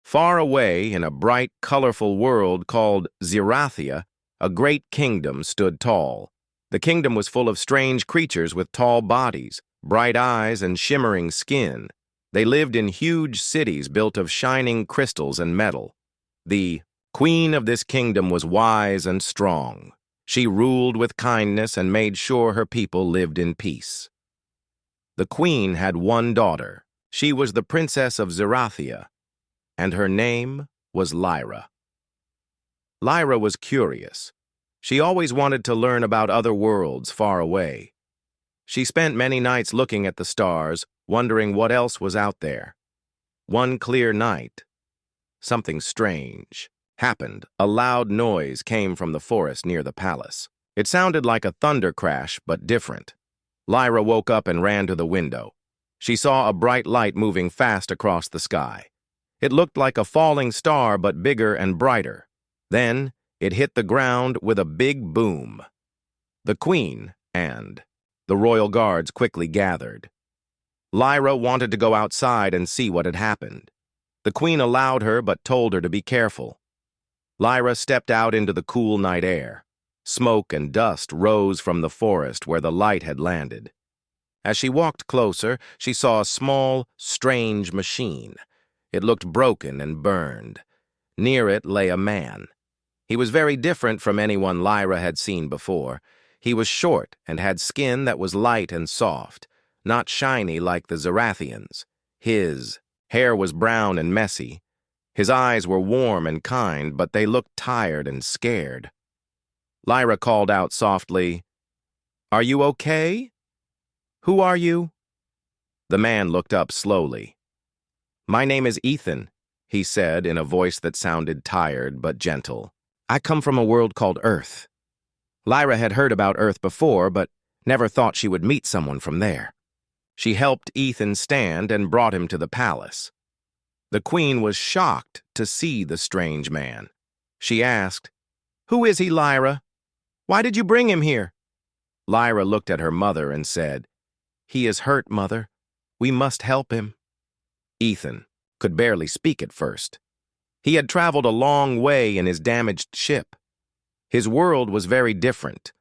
Far away in a bright, colorful world called Zerathia, a great kingdom stood tall. The kingdom was full of strange creatures with tall bodies, bright eyes, and shimmering skin. They lived in huge cities built of shining crystals and metal. The queen of this kingdom was wise and strong. She ruled with kindness and made sure her people lived in peace. The queen had one daughter. She was the princess of Zerathia, and her name was Lyra. Lyra was curious. She always wanted to learn about other worlds far away. She spent many nights looking at the stars, wondering what else was out there. One clear night, something strange happened. A loud noise came from the forest near the palace. It sounded like a thunder crash, but different. Lyra woke up and ran to the window. She saw a bright light moving fast across the sky. It looked like a falling star, but bigger and brighter. Then it hit the ground with a big boom. The queen and the royal guards quickly gathered. Lyra wanted to go outside and see what had happened. The queen allowed her, but told her to be careful. Lyra stepped out into the cool night air. Smoke and dust rose from the forest where the light had landed. As she walked closer, she saw a small, strange machine. It looked broken and burned. Near it lay a man. He was very different from anyone Lyra had seen before. He was short and had skin that was light and soft, not shiny like the Zerathians. His hair was brown and messy. His eyes were warm and kind, but they looked tired and scared. Lyra called out softly, "Are you okay? Who are you?" The man looked up slowly. "My name is Ethan," he said in a voice that sounded tired but gentle. "I come from a world called Earth." Lyra had heard about Earth before, but never thought she would meet someone from there. She helped Ethan stand and brought him to the palace. The queen was shocked to see the strange man. She asked, "Who is he, Lyra? Why did you bring him here?" Lyra looked at her mother and said, "He is hurt, Mother. We must help him." Ethan could barely speak at first. He had traveled a long way in his damaged ship. His world was very different.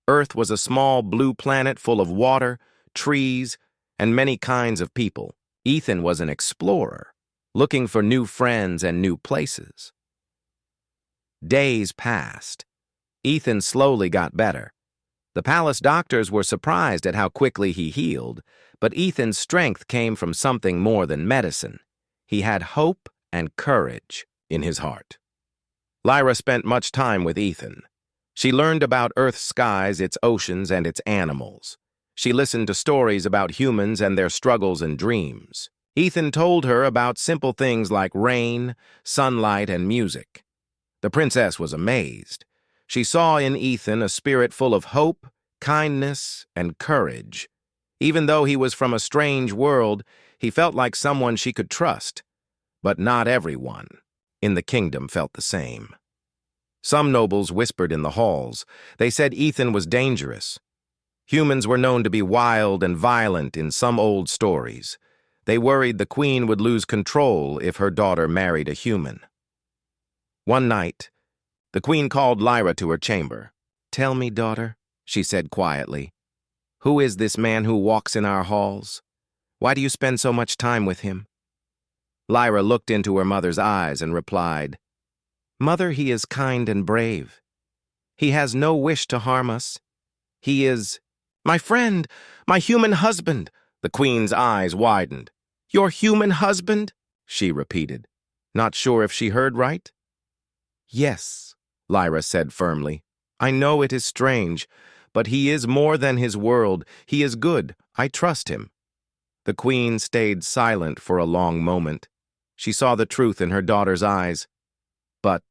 Earth was a small blue planet full of water, trees, and many kinds of people. Ethan was an explorer, looking for new friends and new places. Days passed. Ethan slowly got better. The palace doctors were surprised at how quickly he healed, but Ethan's strength came from something more than medicine. He had hope and courage in his heart. Lyra spent much time with Ethan. She learned about Earth's skies, its oceans, and its animals. She listened to stories about humans and their struggles and dreams. Ethan told her about simple things like rain, sunlight, and music. The princess was amazed. She saw in Ethan a spirit full of hope, kindness, and courage. Even though he was from a strange world, he felt like someone she could trust. But not everyone in the kingdom felt the same. Some nobles whispered in the halls. They said Ethan was dangerous. Humans were known to be wild and violent in some old stories. They worried the queen would lose control if her daughter married a human. One night, the queen called Lyra to her chamber. "Tell me, daughter," she said quietly, "who is this man who walks in our halls? Why do you spend so much time with him?" Lyra looked into her mother's eyes and replied, "Mother, he is kind and brave. He has no wish to harm us. He is my friend, my human husband." The queen's eyes widened. "Your human husband?" she repeated, not sure if she heard right. "Yes," Lyra said firmly. "I know it is strange, but he is more than his world. He is good. I trust him." The queen stayed silent for a long moment. She saw the truth in her daughter's eyes. But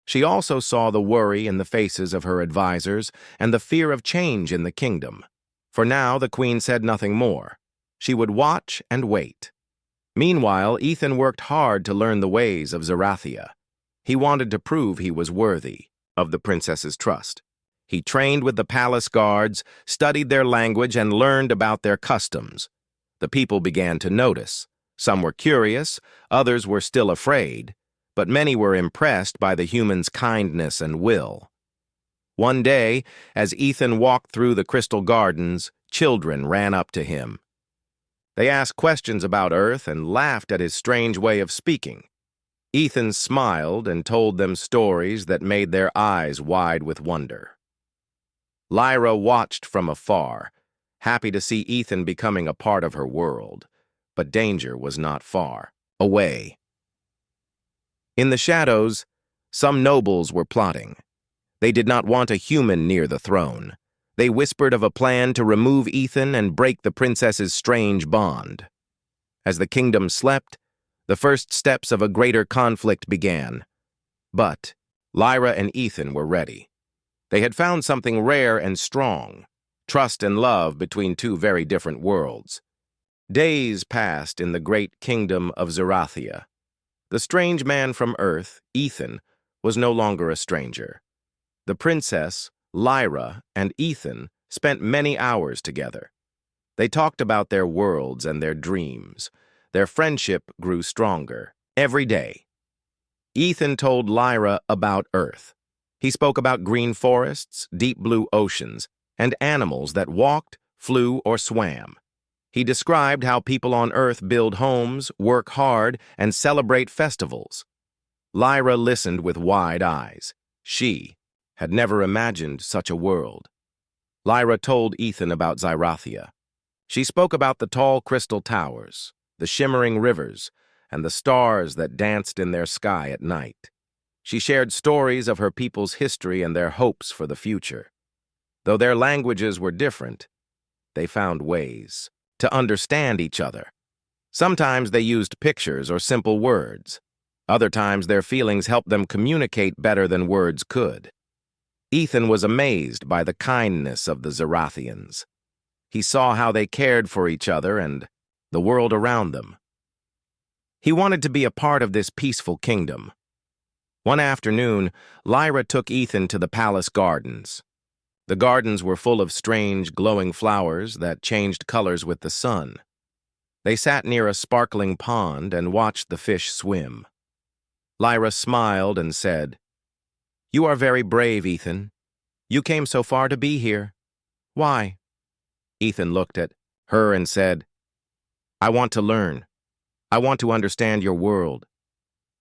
she also saw the worry in the faces of her advisors and the fear of change in the kingdom. For now, the queen said nothing more. She would watch and wait. Meanwhile, Ethan worked hard to learn the ways of Zerathia. He wanted to prove he was worthy of the princess's trust. He trained with the palace guards, studied their language, and learned about their customs. The people began to notice. Some were curious, others were still afraid, but many were impressed by the humans' kindness and will. One day, as Ethan walked through the crystal gardens, children ran up to him. They asked questions about Earth and laughed at his strange way of speaking. Ethan smiled and told them stories that made their eyes wide with wonder. Lyra watched from afar, happy to see Ethan becoming a part of her world, but danger was not far away. In the shadows, some nobles were plotting. They did not want a human near the throne. They whispered of a plan to remove Ethan and break the princess's strange bond. As the kingdom slept, the first steps of a greater conflict began. But Lyra and Ethan were ready. They had found something rare and strong, trust and love between two very different worlds. Days passed in the great kingdom of Zerathia. The strange man from Earth, Ethan, was no longer a stranger. The princess, Lyra, and Ethan spent many hours together. They talked about their worlds and their dreams. Their friendship grew stronger every day. Ethan told Lyra about Earth. He spoke about green forests, deep blue oceans, and animals that walked, flew, or swam. He described how people on Earth build homes, work hard, and celebrate festivals. Lyra listened with wide eyes. She had never imagined such a world. Lyra told Ethan about Zerathia. She spoke about the tall crystal towers, the shimmering rivers, and the stars that danced in their sky at night. She shared stories of her people's history and their hopes for the future. Though their languages were different, they found ways to understand each other. Sometimes they used pictures or simple words. Other times their feelings helped them communicate better than words could. Ethan was amazed by the kindness of the Zerathians. He saw how they cared for each other and the world around them. He wanted to be a part of this peaceful kingdom. One afternoon, Lyra took Ethan to the palace gardens. The gardens were full of strange, glowing flowers that changed colors with the sun. They sat near a sparkling pond and watched the fish swim. Lyra smiled and said, "You are very brave, Ethan. You came so far to be here. Why?" Ethan looked at her and said, "I want to learn. I want to understand your world.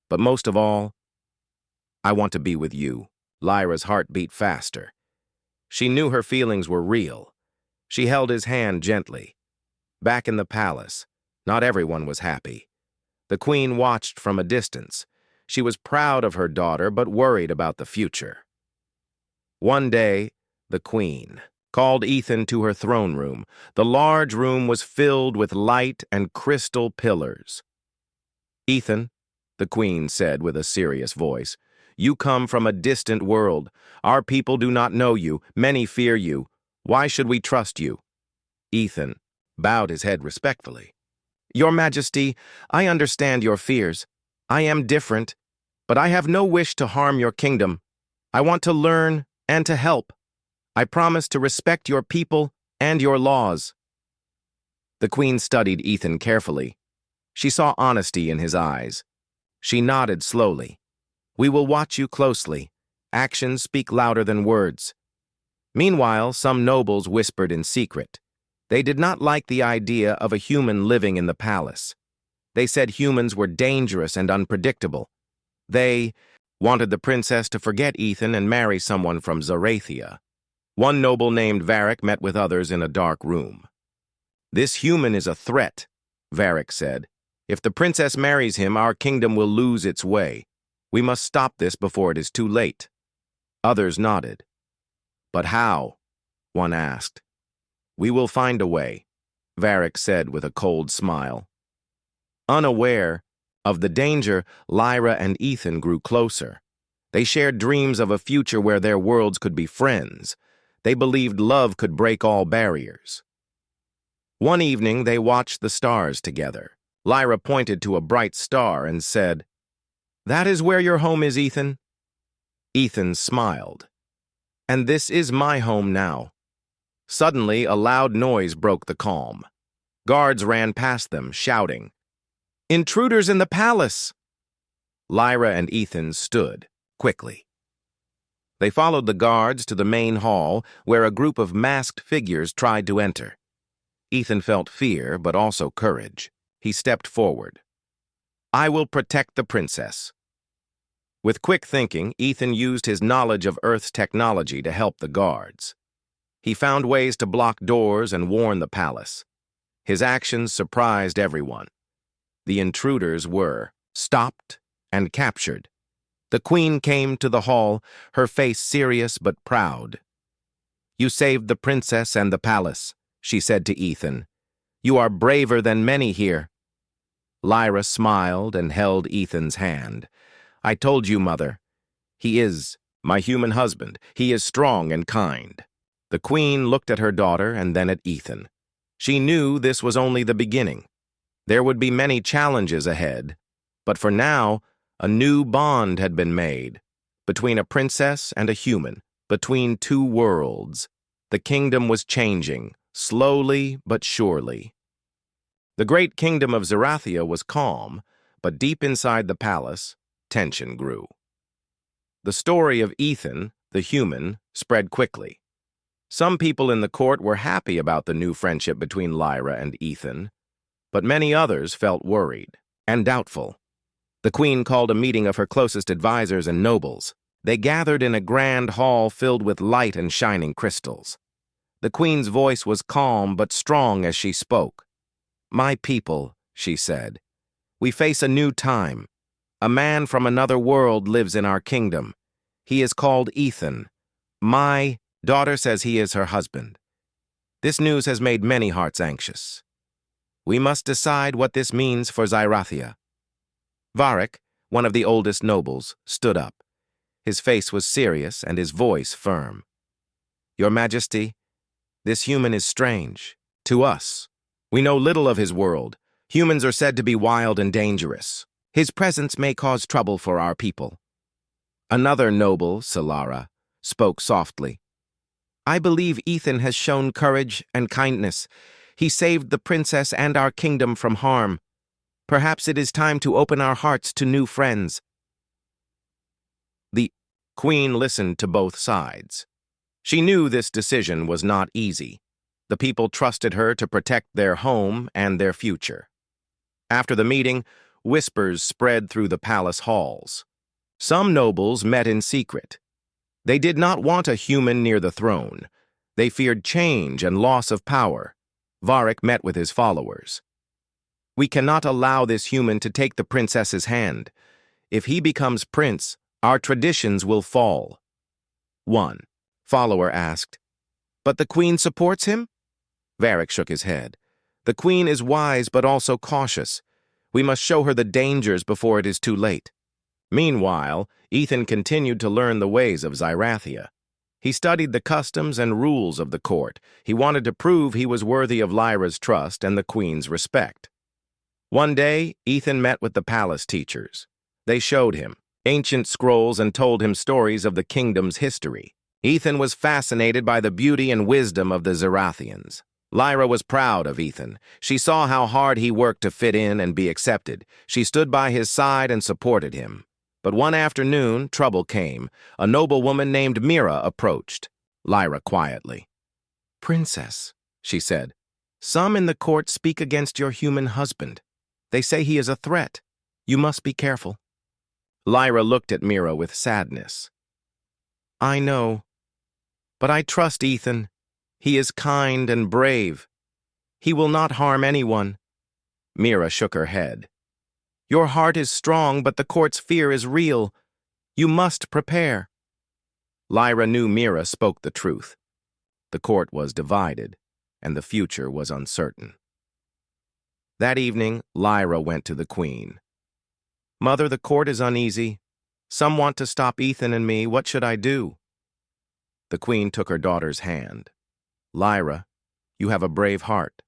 But most of all, I want to be with you." Lyra's heart beat faster. She knew her feelings were real. She held his hand gently. Back in the palace, not everyone was happy. The queen watched from a distance. She was proud of her daughter, but worried about the future. One day, the queen called Ethan to her throne room. The large room was filled with light and crystal pillars. "Ethan," the queen said with a serious voice, "you come from a distant world. Our people do not know you. Many fear you. Why should we trust you?" Ethan bowed his head respectfully. "Your Majesty, I understand your fears. I am different, but I have no wish to harm your kingdom. I want to learn and to help. I promise to respect your people and your laws." The queen studied Ethan carefully. She saw honesty in his eyes. She nodded slowly. "We will watch you closely. Actions speak louder than words." Meanwhile, some nobles whispered in secret. They did not like the idea of a human living in the palace. They said humans were dangerous and unpredictable. They wanted the princess to forget Ethan and marry someone from Zerathia. One noble named Varric met with others in a dark room. "This human is a threat," Varric said. "If the princess marries him, our kingdom will lose its way. We must stop this before it is too late." Others nodded. "But how?" one asked. "We will find a way," Varric said with a cold smile. Unaware of the danger, Lyra and Ethan grew closer. They shared dreams of a future where their worlds could be friends. They believed love could break all barriers. One evening, they watched the stars together. Lyra pointed to a bright star and said, "That is where your home is, Ethan." Ethan smiled. "And this is my home now." Suddenly, a loud noise broke the calm. Guards ran past them, shouting. Intruders in the palace! Lyra and Ethan stood, quickly. They followed the guards to the main hall, where a group of masked figures tried to enter. Ethan felt fear, but also courage. He stepped forward. I will protect the princess. With quick thinking, Ethan used his knowledge of Earth's technology to help the guards. He found ways to block doors and warn the palace. His actions surprised everyone. The intruders were stopped and captured. The queen came to the hall, her face serious but proud. You saved the princess and the palace, she said to Ethan. You are braver than many here. Lyra smiled and held Ethan's hand. I told you, Mother. He is my human husband. He is strong and kind. The queen looked at her daughter and then at Ethan. She knew this was only the beginning. There would be many challenges ahead, but for now, a new bond had been made between a princess and a human, between two worlds. The kingdom was changing, slowly but surely. The great kingdom of Zerathia was calm, but deep inside the palace, tension grew. The story of Ethan, the human, spread quickly. Some people in the court were happy about the new friendship between Lyra and Ethan, but many others felt worried and doubtful. The queen called a meeting of her closest advisors and nobles. They gathered in a grand hall filled with light and shining crystals. The queen's voice was calm but strong as she spoke. My people, she said, we face a new time. A man from another world lives in our kingdom. He is called Ethan. My daughter says he is her husband. This news has made many hearts anxious. We must decide what this means for Zerathia. Varric, one of the oldest nobles, stood up. His face was serious and his voice firm. Your Majesty, this human is strange. To us. We know little of his world. Humans are said to be wild and dangerous. His presence may cause trouble for our people. Another noble, Solara, spoke softly. I believe Ethan has shown courage and kindness. He saved the princess and our kingdom from harm. Perhaps it is time to open our hearts to new friends. The queen listened to both sides. She knew this decision was not easy. The people trusted her to protect their home and their future. After the meeting, whispers spread through the palace halls. Some nobles met in secret. They did not want a human near the throne. They feared change and loss of power. Varric met with his followers. We cannot allow this human to take the princess's hand. If he becomes prince, our traditions will fall. One follower asked, But the queen supports him? Varric shook his head. The queen is wise but also cautious. We must show her the dangers before it is too late. Meanwhile, Ethan continued to learn the ways of Zerathia. He studied the customs and rules of the court. He wanted to prove he was worthy of Lyra's trust and the queen's respect. One day, Ethan met with the palace teachers. They showed him ancient scrolls and told him stories of the kingdom's history. Ethan was fascinated by the beauty and wisdom of the Zerathians. Lyra was proud of Ethan. She saw how hard he worked to fit in and be accepted. She stood by his side and supported him. But one afternoon, trouble came. A noblewoman named Mira approached. Lyra quietly. Princess, she said, some in the court speak against your human husband. They say he is a threat. You must be careful. Lyra looked at Mira with sadness. I know, but I trust Ethan. He is kind and brave. He will not harm anyone. Mira shook her head. Your heart is strong, but the court's fear is real. You must prepare. Lyra knew Mira spoke the truth. The court was divided, and the future was uncertain. That evening, Lyra went to the queen. Mother, the court is uneasy. Some want to stop Ethan and me. What should I do? The queen took her daughter's hand. Lyra, you have a brave heart.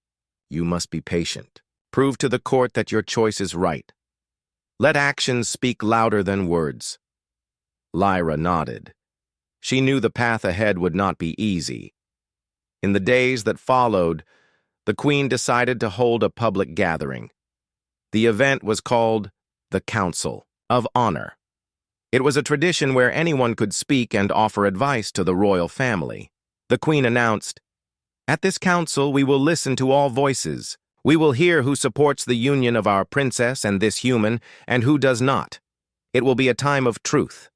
You must be patient. Prove to the court that your choice is right. Let actions speak louder than words. Lyra nodded. She knew the path ahead would not be easy. In the days that followed, the queen decided to hold a public gathering. The event was called the Council of Honor. It was a tradition where anyone could speak and offer advice to the royal family. The queen announced, "At this council, we will listen to all voices. We will hear who supports the union of our princess and this human, and who does not. It will be a time of truth."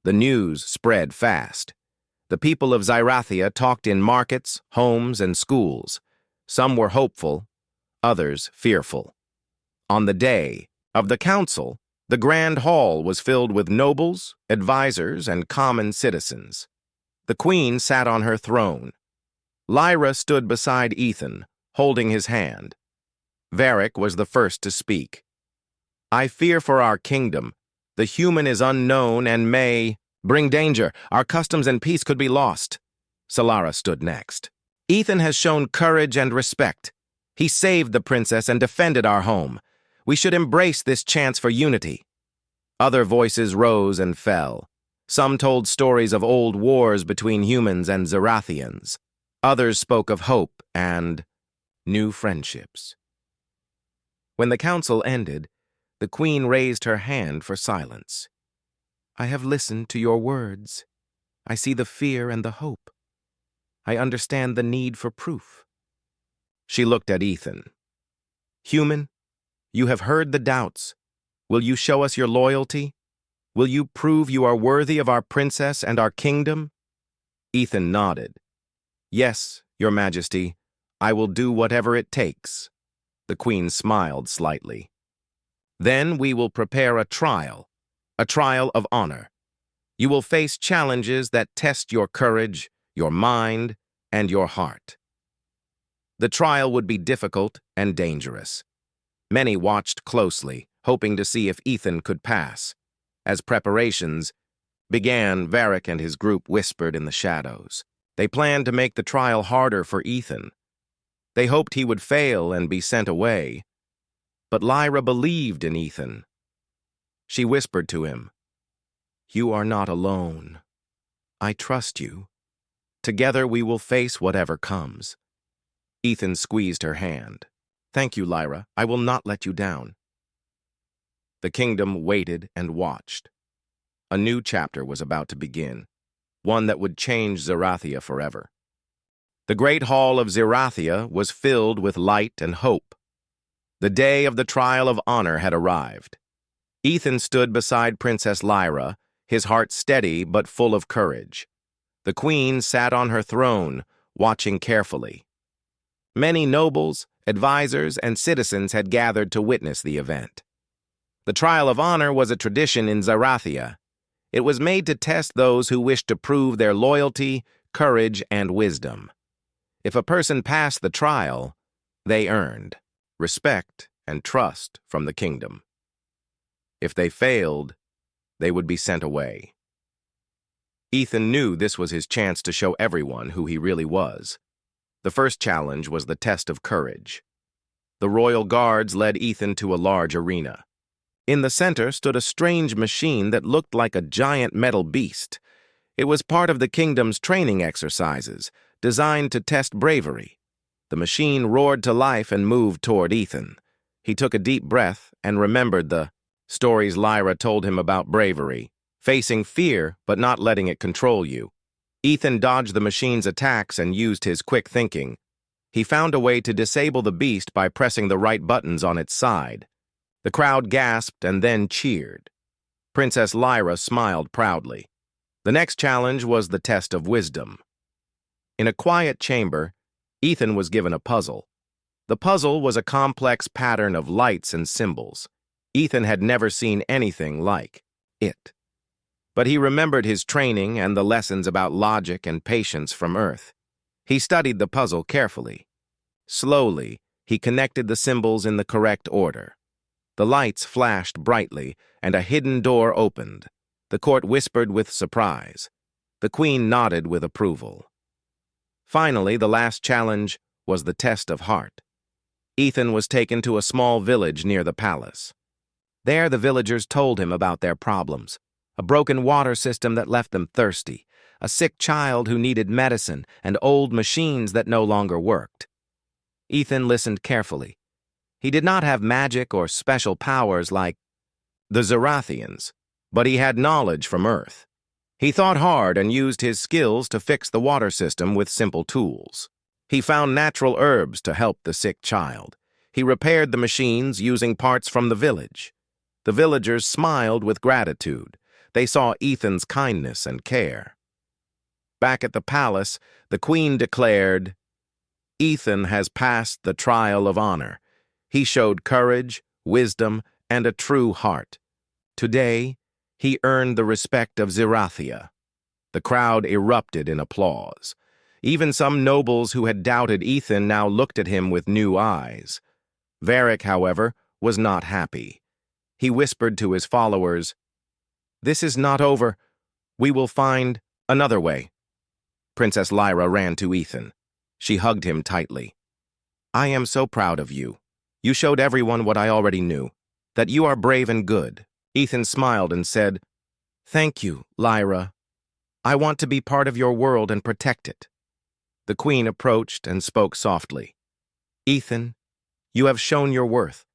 The news spread fast. The people of Zirathia talked in markets, homes, and schools. Some were hopeful, others fearful. On the day of the council, the grand hall was filled with nobles, advisors, and common citizens. The queen sat on her throne. Lyra stood beside Ethan, holding his hand. Varric was the first to speak. "I fear for our kingdom. The human is unknown and may bring danger. Our customs and peace could be lost." Solara stood next. "Ethan has shown courage and respect. He saved the princess and defended our home. We should embrace this chance for unity." Other voices rose and fell. Some told stories of old wars between humans and Zirathians. Others spoke of hope and new friendships. When the council ended, the queen raised her hand for silence. "I have listened to your words. I see the fear and the hope. I understand the need for proof." She looked at Ethan. "Human, you have heard the doubts. Will you show us your loyalty? Will you prove you are worthy of our princess and our kingdom?" Ethan nodded. "Yes, Your Majesty, I will do whatever it takes." The queen smiled slightly. "Then we will prepare a trial of honor. You will face challenges that test your courage, your mind, and your heart." The trial would be difficult and dangerous. Many watched closely, hoping to see if Ethan could pass. As preparations began, Varric and his group whispered in the shadows. They planned to make the trial harder for Ethan. They hoped he would fail and be sent away. But Lyra believed in Ethan. She whispered to him, "You are not alone. I trust you. Together we will face whatever comes." Ethan squeezed her hand. "Thank you, Lyra. I will not let you down." The kingdom waited and watched. A new chapter was about to begin, one that would change Zirathia forever. The great hall of Zirathia was filled with light and hope. The day of the trial of honor had arrived. Ethan stood beside Princess Lyra, his heart steady but full of courage. The queen sat on her throne, watching carefully. Many nobles, advisors, and citizens had gathered to witness the event. The trial of honor was a tradition in Zirathia. It was made to test those who wished to prove their loyalty, courage, and wisdom. If a person passed the trial, they earned respect and trust from the kingdom. If they failed, they would be sent away. Ethan knew this was his chance to show everyone who he really was. The first challenge was the test of courage. The royal guards led Ethan to a large arena. In the center stood a strange machine that looked like a giant metal beast. It was part of the kingdom's training exercises, designed to test bravery. The machine roared to life and moved toward Ethan. He took a deep breath and remembered the stories Lyra told him about bravery, facing fear but not letting it control you. Ethan dodged the machine's attacks and used his quick thinking. He found a way to disable the beast by pressing the right buttons on its side. The crowd gasped and then cheered. Princess Lyra smiled proudly. The next challenge was the test of wisdom. In a quiet chamber, Ethan was given a puzzle. The puzzle was a complex pattern of lights and symbols. Ethan had never seen anything like it. But he remembered his training and the lessons about logic and patience from Earth. He studied the puzzle carefully. Slowly, he connected the symbols in the correct order. The lights flashed brightly, and a hidden door opened. The court whispered with surprise. The queen nodded with approval. Finally, the last challenge was the test of heart. Ethan was taken to a small village near the palace. There, the villagers told him about their problems: a broken water system that left them thirsty, a sick child who needed medicine, and old machines that no longer worked. Ethan listened carefully. He did not have magic or special powers like the Zerathians, but he had knowledge from Earth. He thought hard and used his skills to fix the water system with simple tools. He found natural herbs to help the sick child. He repaired the machines using parts from the village. The villagers smiled with gratitude. They saw Ethan's kindness and care. Back at the palace, the queen declared, "Ethan has passed the trial of honor. He showed courage, wisdom, and a true heart. Today, he earned the respect of Zerathia." The crowd erupted in applause. Even some nobles who had doubted Ethan now looked at him with new eyes. Varric, however, was not happy. He whispered to his followers, "This is not over. We will find another way." Princess Lyra ran to Ethan. She hugged him tightly. "I am so proud of you. You showed everyone what I already knew, that you are brave and good." Ethan smiled and said, "Thank you, Lyra. I want to be part of your world and protect it." The queen approached and spoke softly. "Ethan, you have shown your worth,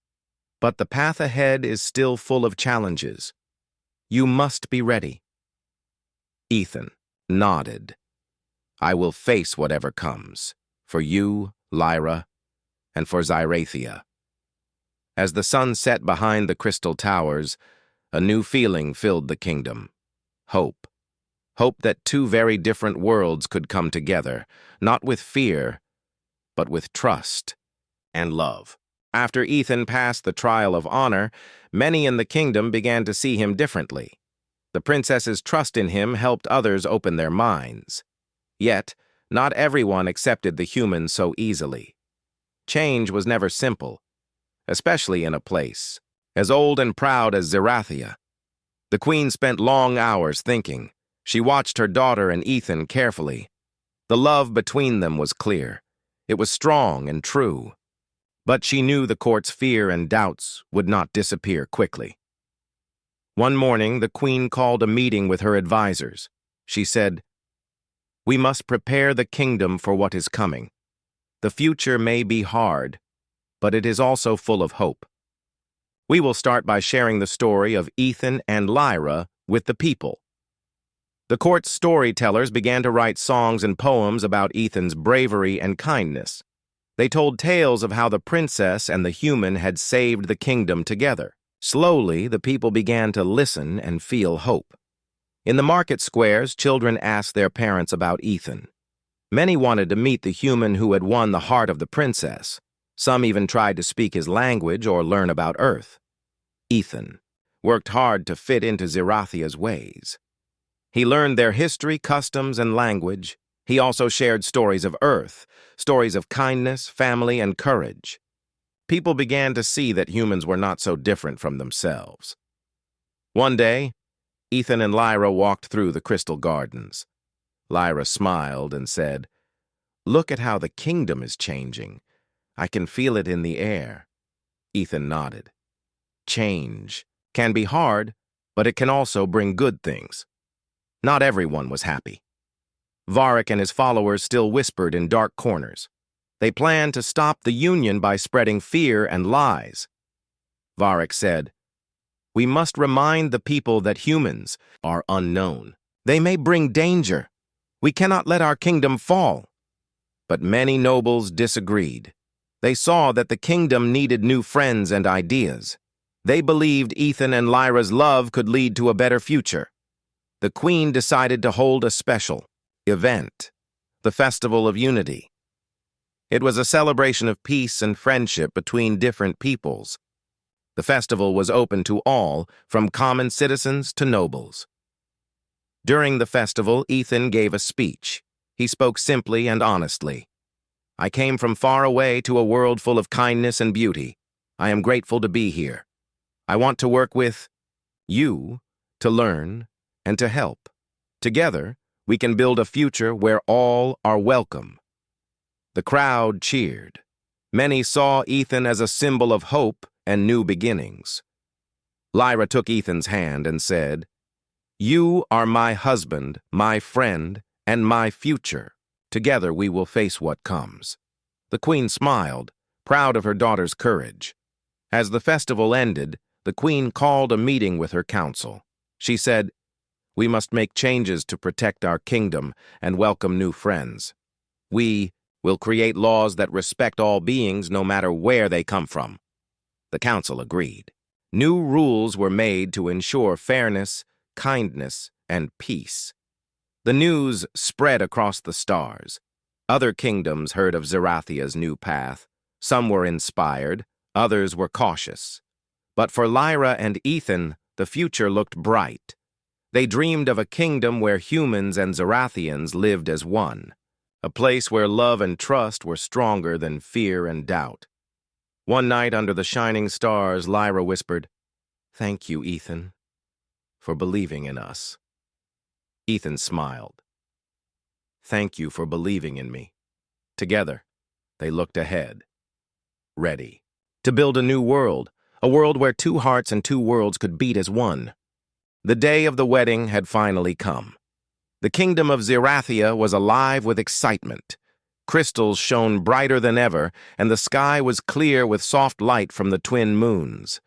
but the path ahead is still full of challenges. You must be ready." Ethan nodded. "I will face whatever comes, for you, Lyra, and for Zerathia." As the sun set behind the crystal towers, a new feeling filled the kingdom. Hope. Hope that two very different worlds could come together, not with fear, but with trust and love. After Ethan passed the trial of honor, many in the kingdom began to see him differently. The princess's trust in him helped others open their minds. Yet, not everyone accepted the humans so easily. Change was never simple, especially in a place as old and proud as Zerathia. The queen spent long hours thinking. She watched her daughter and Ethan carefully. The love between them was clear. It was strong and true. But she knew the court's fear and doubts would not disappear quickly. One morning, the queen called a meeting with her advisors. She said, "We must prepare the kingdom for what is coming. The future may be hard, but it is also full of hope. We will start by sharing the story of Ethan and Lyra with the people." The court's storytellers began to write songs and poems about Ethan's bravery and kindness. They told tales of how the princess and the human had saved the kingdom together. Slowly, the people began to listen and feel hope. In the market squares, children asked their parents about Ethan. Many wanted to meet the human who had won the heart of the princess. Some even tried to speak his language or learn about Earth. Ethan worked hard to fit into Zerathia's ways. He learned their history, customs, and language. He also shared stories of Earth, stories of kindness, family, and courage. People began to see that humans were not so different from themselves. One day, Ethan and Lyra walked through the crystal gardens. Lyra smiled and said, "Look at how the kingdom is changing. I can feel it in the air." Ethan nodded. Change can be hard, but it can also bring good things. Not everyone was happy. Varric and his followers still whispered in dark corners. They planned to stop the Union by spreading fear and lies. Varric said, "We must remind the people that humans are unknown. They may bring danger. We cannot let our kingdom fall." But many nobles disagreed. They saw that the kingdom needed new friends and ideas. They believed Ethan and Lyra's love could lead to a better future. The queen decided to hold a special event, the Festival of Unity. It was a celebration of peace and friendship between different peoples. The festival was open to all, from common citizens to nobles. During the festival, Ethan gave a speech. He spoke simply and honestly. "I came from far away to a world full of kindness and beauty. I am grateful to be here. I want to work with you to learn and to help. Together, we can build a future where all are welcome." The crowd cheered. Many saw Ethan as a symbol of hope and new beginnings. Lyra took Ethan's hand and said, "You are my husband, my friend, and my future. Together we will face what comes." The queen smiled, proud of her daughter's courage. As the festival ended, the queen called a meeting with her council. She said, "We must make changes to protect our kingdom and welcome new friends. We will create laws that respect all beings no matter where they come from." The council agreed. New rules were made to ensure fairness, kindness, and peace. The news spread across the stars. Other kingdoms heard of Zerathia's new path. Some were inspired, others were cautious. But for Lyra and Ethan, the future looked bright. They dreamed of a kingdom where humans and Zerathians lived as one, a place where love and trust were stronger than fear and doubt. One night under the shining stars, Lyra whispered, "Thank you, Ethan, for believing in us." Ethan smiled. "Thank you for believing in me." Together, they looked ahead, ready to build a new world, a world where two hearts and two worlds could beat as one. The day of the wedding had finally come. The kingdom of Zerathia was alive with excitement. Crystals shone brighter than ever, and the sky was clear with soft light from the twin moons.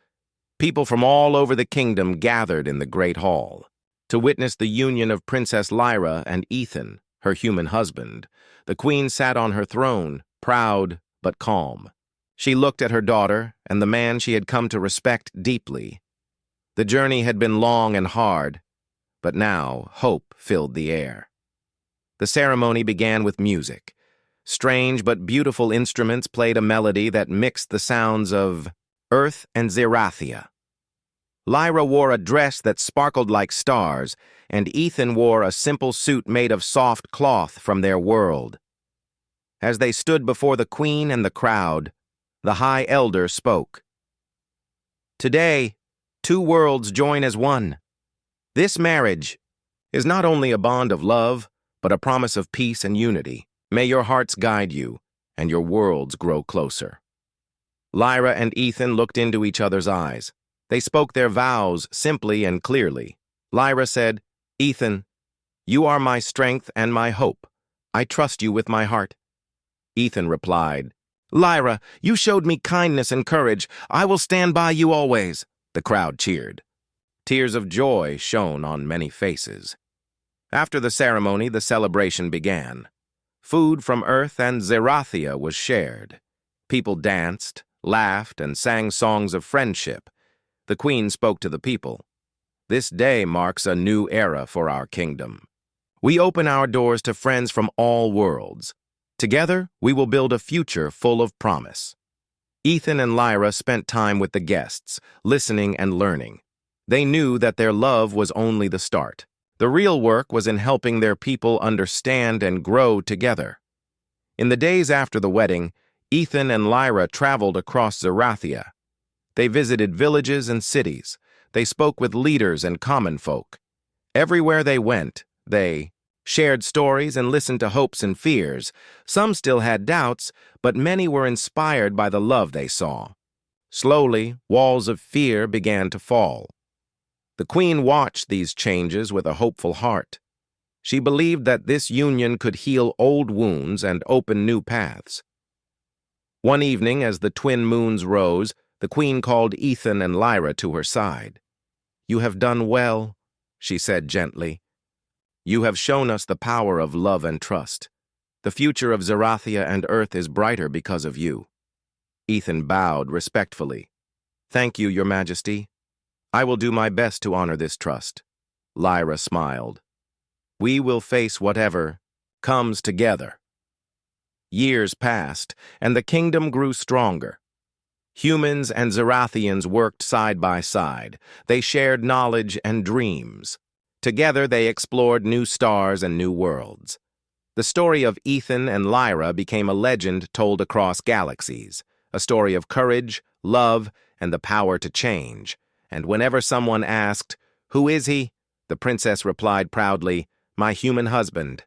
People from all over the kingdom gathered in the great hall to witness the union of Princess Lyra and Ethan, her human husband. The queen sat on her throne, proud but calm. She looked at her daughter and the man she had come to respect deeply. The journey had been long and hard, but now hope filled the air. The ceremony began with music. Strange but beautiful instruments played a melody that mixed the sounds of Earth and Zerathia. Lyra wore a dress that sparkled like stars, and Ethan wore a simple suit made of soft cloth from their world. As they stood before the queen and the crowd, the High Elder spoke. "Today, two worlds join as one. This marriage is not only a bond of love, but a promise of peace and unity. May your hearts guide you, and your worlds grow closer." Lyra and Ethan looked into each other's eyes. They spoke their vows simply and clearly. Lyra said, "Ethan, you are my strength and my hope. I trust you with my heart." Ethan replied, "Lyra, you showed me kindness and courage. I will stand by you always." The crowd cheered. Tears of joy shone on many faces. After the ceremony, the celebration began. Food from Earth and Zerathia was shared. People danced, laughed, and sang songs of friendship. The queen spoke to the people. "This day marks a new era for our kingdom. We open our doors to friends from all worlds. Together, we will build a future full of promise." Ethan and Lyra spent time with the guests, listening and learning. They knew that their love was only the start. The real work was in helping their people understand and grow together. In the days after the wedding, Ethan and Lyra traveled across Zerathia. They visited villages and cities. They spoke with leaders and common folk. Everywhere they went, they shared stories and listened to hopes and fears. Some still had doubts, but many were inspired by the love they saw. Slowly, walls of fear began to fall. The queen watched these changes with a hopeful heart. She believed that this union could heal old wounds and open new paths. One evening, as the twin moons rose, the queen called Ethan and Lyra to her side. "You have done well," she said gently. "You have shown us the power of love and trust. The future of Zerathia and Earth is brighter because of you." Ethan bowed respectfully. "Thank you, Your Majesty. I will do my best to honor this trust." Lyra smiled. "We will face whatever comes together." Years passed, and the kingdom grew stronger. Humans and Zerathians worked side by side. They shared knowledge and dreams. Together they explored new stars and new worlds. The story of Ethan and Lyra became a legend told across galaxies, a story of courage, love, and the power to change. And whenever someone asked, "Who is he?" the princess replied proudly, "My human husband."